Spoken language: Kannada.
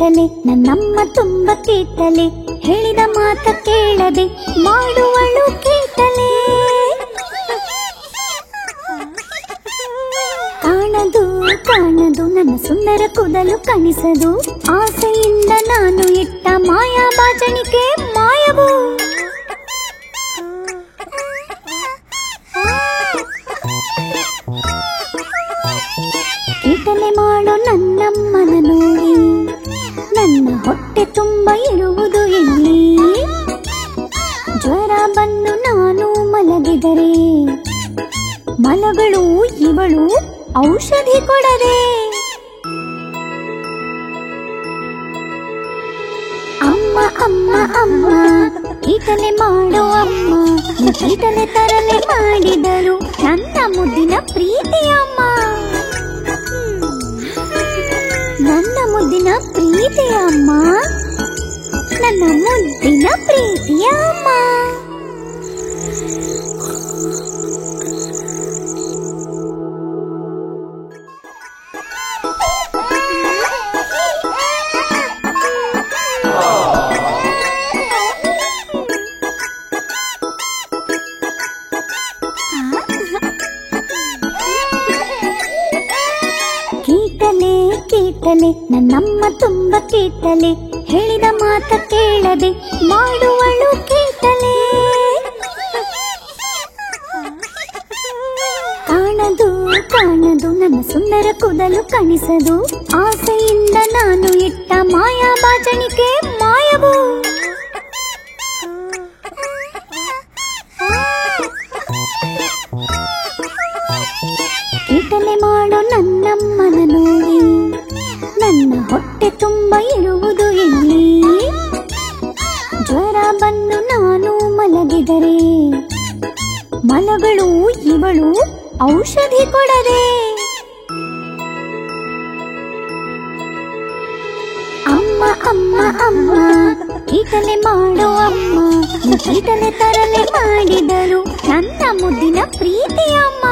ಕೀಟಲೆ ನನ್ನಮ್ಮ ತುಂಬ ಕೀಟಲೆ, ಹೇಳಿದ ಮಾತ ಕೇಳದೆ ಮಾಡುವಳು ಕೀಟಲೆ. ಕಾಣದು ಕಾಣದು ನನ್ನ ಸುಂದರ ಕೂದಲು ಕಾಣಿಸದು, ಆಸೆಯಿಂದ ನಾನು ಇಟ್ಟ ಮಾಯಾ ಬಾಚಣಿಕೆ ಮಾಯವು. ಕೀಟಲೆ ಮಾಡೋ ನನ್ನಮ್ಮನ ನೋಡಿ ನನ್ನ ಹೊಟ್ಟೆ ತುಂಬ ಇರುವುದು ಎಲ್ಲಿ. ಜ್ವರ ಬಂದು ನಾನು ಮಲಗಿದರೆ ಮಲಗಳು ಇವಳು ಔಷಧಿ ಕೊಡದೆ. ಅಮ್ಮ ಅಮ್ಮ ಅಮ್ಮ ಕೀಟಲೆ ಮಾಡೋ ಅಮ್ಮ, ಕೀಟಲೆ ತರಲೆ ಮಾಡಿದರು ನನ್ನ ಮುದ್ದಿನ ಪ್ರೀತಿಯ ಅಮ್ಮ. ನನ್ನ ಮುದ್ದಿನ ಪ್ರೀತಿಯ ಅಮ್ಮ, ನನ್ನ ಮುದ್ದಿನ ಪ್ರೀತಿಯ ಅಮ್ಮ. ಕೀಟಲೆ ಕೀಟಲೆ ನನ್ನಮ್ಮ ತುಂಬ ಕೀಟಲೆ, ಹೇಳಿದ ಮಾತ ಕೇಳದೆ ಮಾಡುವಳು ಕೀಟಲೆ. ಕಾಣದು ಕಾಣದು ನನ್ನ ಸುಂದರ ಕೂದಲು ಕಾಣಿಸದು, ಆಸೆಯಿಂದ ನಾನು ಇಟ್ಟ ಮಾಯಾ ಬಾಚಣಿಕೆ ಮಾಯವು. ಕೀಟಲೆ ಮಾಡೋ ನನ್ನಮ್ಮನ ನೋಡಿ ನನ್ನ ಹೊಟ್ಟೆ ತುಂಬ ಇರುವುದು ಎಲ್ಲಿ. ಜ್ವರ ಬಂದು ನಾನು ಮಲಗಿದರೆ ಮಲಗಳು ಇವಳು ಔಷಧಿ ಕೊಡದೆ. ಅಮ್ಮ ಅಮ್ಮ ಅಮ್ಮ ಕೀಟಲೆ ಮಾಡೋ ಅಮ್ಮ, ಕೀಟಲೆ ತರಲೆ ಮಾಡಿದರು ನನ್ನ ಮುದ್ದಿನ ಪ್ರೀತಿಯ ಅಮ್ಮ.